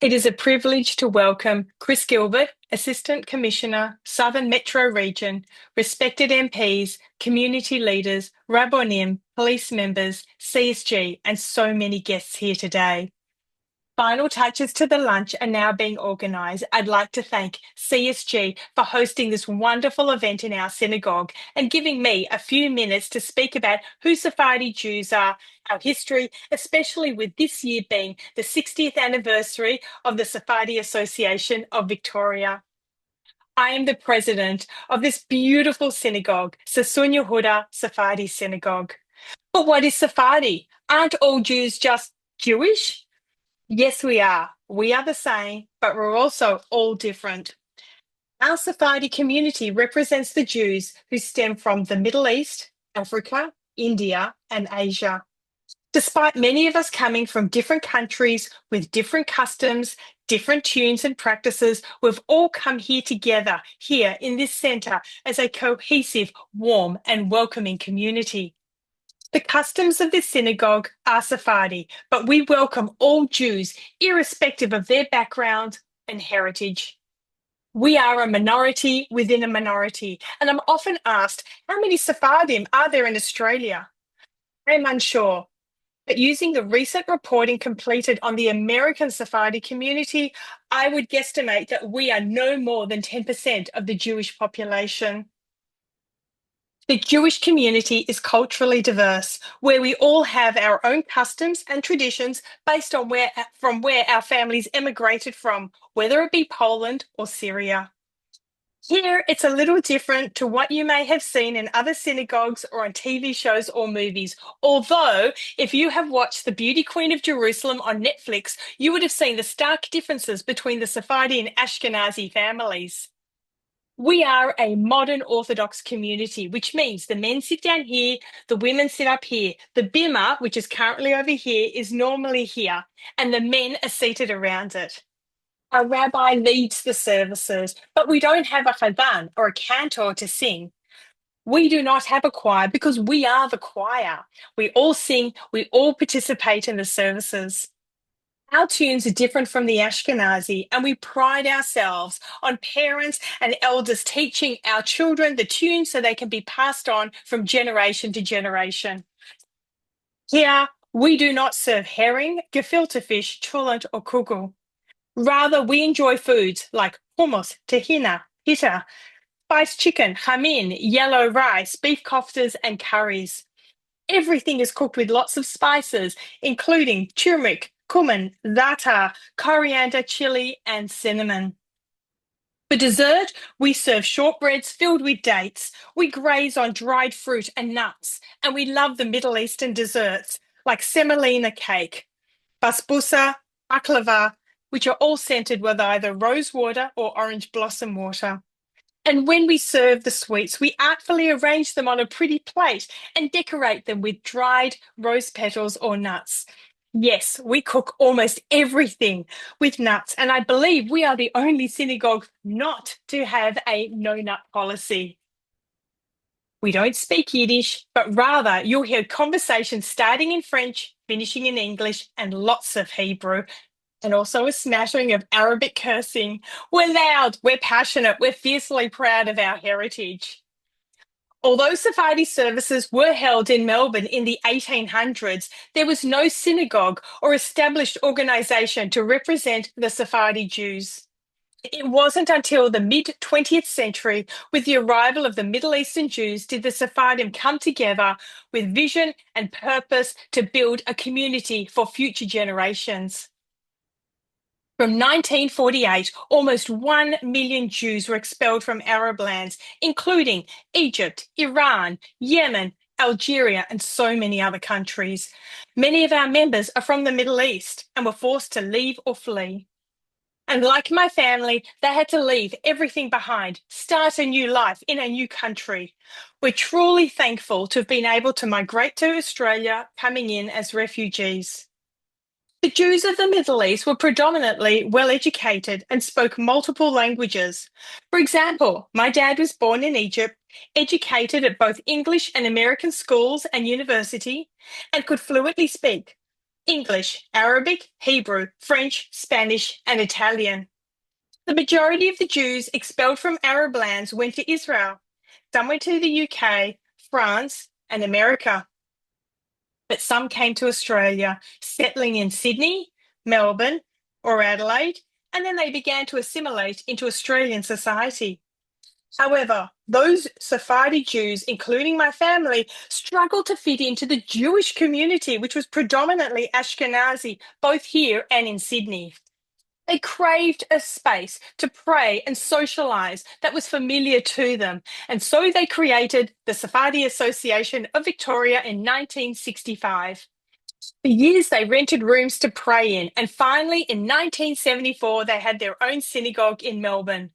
It is a privilege to welcome Chris Gilbert, Assistant Commissioner, Southern Metro Region, respected MPs, community leaders, Rabbonim, police members, CSG, and so many guests here today. Final touches to the lunch are now being organised. I'd like to thank CSG for hosting this wonderful event in our synagogue and giving me a few minutes to speak about who Sephardi Jews are, our history, especially with this year being the 60th anniversary of the Sephardi Association of Victoria. I am the president of this beautiful synagogue, Sassoon Yehuda Sephardi Synagogue. But what is Sephardi? Aren't all Jews just Jewish? Yes, we are. We are the same, but we're also all different. Our Sephardi community represents the Jews who stem from the Middle East, Africa, India, and Asia. Despite many of us coming from different countries with different customs, different tunes and practices, we've all come here together, here in this centre, as a cohesive, warm, and welcoming community. The customs of this synagogue are Sephardi, but we welcome all Jews, irrespective of their background and heritage. We are a minority within a minority, and I'm often asked, how many Sephardim are there in Australia? I'm unsure, but using the recent reporting completed on the American Sephardi community, I would guesstimate that we are no more than 10% of the Jewish population. The Jewish community is culturally diverse, where we all have our own customs and traditions based on where our families emigrated from, whether it be Poland or Syria. Here, it's a little different to what you may have seen in other synagogues or on TV shows or movies. Although, if you have watched The Beauty Queen of Jerusalem on Netflix, you would have seen the stark differences between the Sephardi and Ashkenazi families. We are a modern Orthodox community, which means the men sit down here, the women sit up here. The bima, which is currently over here, is normally here, and the men are seated around it. Our rabbi leads the services, but we don't have a chazan or a cantor to sing. We do not have a choir because we are the choir. We all sing, we all participate in the services. Our tunes are different from the Ashkenazi, and we pride ourselves on parents and elders teaching our children the tunes so they can be passed on from generation to generation. Here, we do not serve herring, gefilte fish, cholent, or kugel. Rather, we enjoy foods like hummus, tahina, pita, spiced chicken, chamin, yellow rice, beef koftas, and curries. Everything is cooked with lots of spices, including turmeric, cumin, za'atar, coriander, chili, and cinnamon. For dessert, we serve shortbreads filled with dates. We graze on dried fruit and nuts, and we love the Middle Eastern desserts like semolina cake, basbousa, baklava, which are all scented with either rose water or orange blossom water. And when we serve the sweets, we artfully arrange them on a pretty plate and decorate them with dried rose petals or nuts. Yes, we cook almost everything with nuts, and I believe we are the only synagogue not to have a no-nut policy. We don't speak Yiddish, but rather you'll hear conversations starting in French, finishing in English, and lots of Hebrew, and also a smattering of Arabic cursing. We're loud, we're passionate, we're fiercely proud of our heritage. Although Sephardi services were held in Melbourne in the 1800s, there was no synagogue or established organisation to represent the Sephardi Jews. It wasn't until the mid-20th century, with the arrival of the Middle Eastern Jews, did the Sephardim come together with vision and purpose to build a community for future generations. From 1948, almost 1 million Jews were expelled from Arab lands, including Egypt, Iran, Yemen, Algeria, and so many other countries. Many of our members are from the Middle East and were forced to leave or flee. And like my family, they had to leave everything behind, start a new life in a new country. We're truly thankful to have been able to migrate to Australia, coming in as refugees. The Jews of the Middle East were predominantly well-educated and spoke multiple languages. For example, my dad was born in Egypt, educated at both English and American schools and university, and could fluently speak English, Arabic, Hebrew, French, Spanish, and Italian. The majority of the Jews expelled from Arab lands went to Israel. Some went to the UK, France, and America. But some came to Australia, settling in Sydney, Melbourne, or Adelaide, and then they began to assimilate into Australian society. However, those Sephardi Jews, including my family, struggled to fit into the Jewish community, which was predominantly Ashkenazi, both here and in Sydney. They craved a space to pray and socialise that was familiar to them, and so they created the Sephardi Association of Victoria in 1965. For years, they rented rooms to pray in, and finally, in 1974, they had their own synagogue in Melbourne.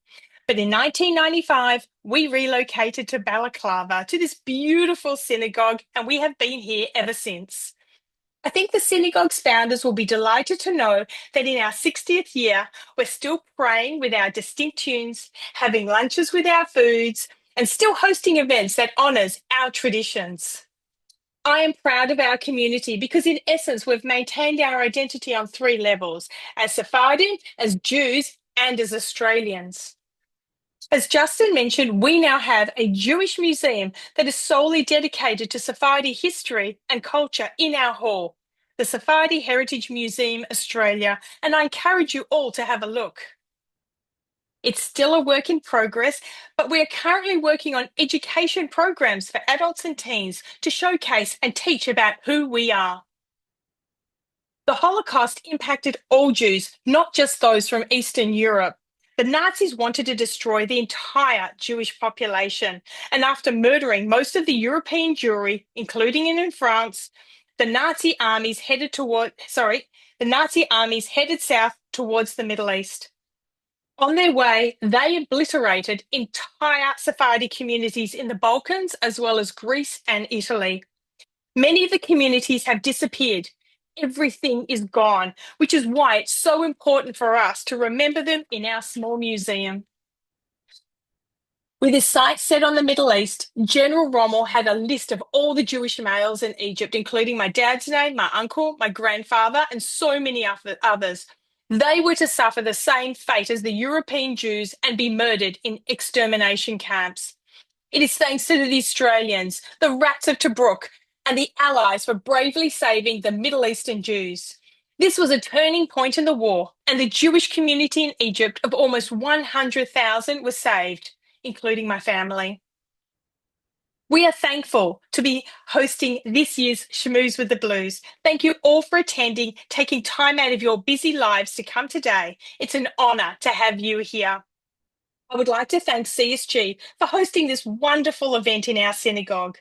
But in 1995, we relocated to Balaclava, to this beautiful synagogue, and we have been here ever since. I think the synagogue's founders will be delighted to know that in our 60th year, we're still praying with our distinct tunes, having lunches with our foods, and still hosting events that honours our traditions. I am proud of our community because, in essence, we've maintained our identity on three levels: as Sephardim, as Jews, and as Australians. As Justin mentioned, we now have a Jewish museum that is solely dedicated to Sephardi history and culture in our hall, the Sephardi Heritage Museum Australia, and I encourage you all to have a look. It's still a work in progress, but we are currently working on education programs for adults and teens to showcase and teach about who we are. The Holocaust impacted all Jews, not just those from Eastern Europe. The Nazis wanted to destroy the entire Jewish population, and after murdering most of the European Jewry, including in France, the Nazi armies headed south towards the Middle East. On their way, they obliterated entire Sephardi communities in the Balkans, as well as Greece and Italy. Many of the communities have disappeared. Everything is gone, which is why it's so important for us to remember them in our small museum. With his sights set on the Middle East, General Rommel had a list of all the Jewish males in Egypt, including my dad's name, my uncle, my grandfather, and so many others. They were to suffer the same fate as the European Jews and be murdered in extermination camps. It is thanks to the Australians, the Rats of Tobruk, and the Allies for bravely saving the Middle Eastern Jews. This was a turning point in the war, and the Jewish community in Egypt of almost 100,000 was saved, including my family. We are thankful to be hosting this year's Shmooze with the Blues. Thank you all for attending, taking time out of your busy lives to come today. It's an honour to have you here. I would like to thank CSG for hosting this wonderful event in our synagogue.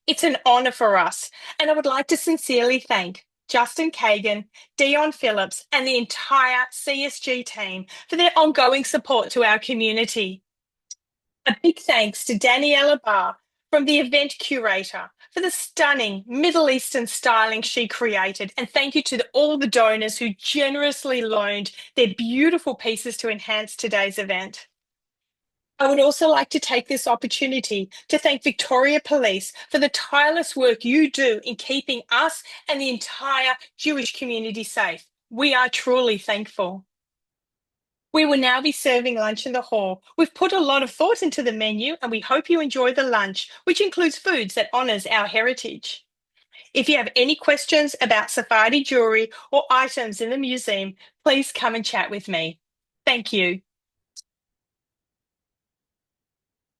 It's an honour for us, and I would like to sincerely thank Justin Kagan, Dion Phillips, and the entire CSG team for their ongoing support to our community. A big thanks to Daniela Barr from the event curator for the stunning Middle Eastern styling she created, and thank you to all the donors who generously loaned their beautiful pieces to enhance today's event. I would also like to take this opportunity to thank Victoria Police for the tireless work you do in keeping us and the entire Jewish community safe. We are truly thankful. We will now be serving lunch in the hall. We've put a lot of thought into the menu, and we hope you enjoy the lunch, which includes foods that honours our heritage. If you have any questions about Sephardi jewellery or items in the museum, please come and chat with me. Thank you.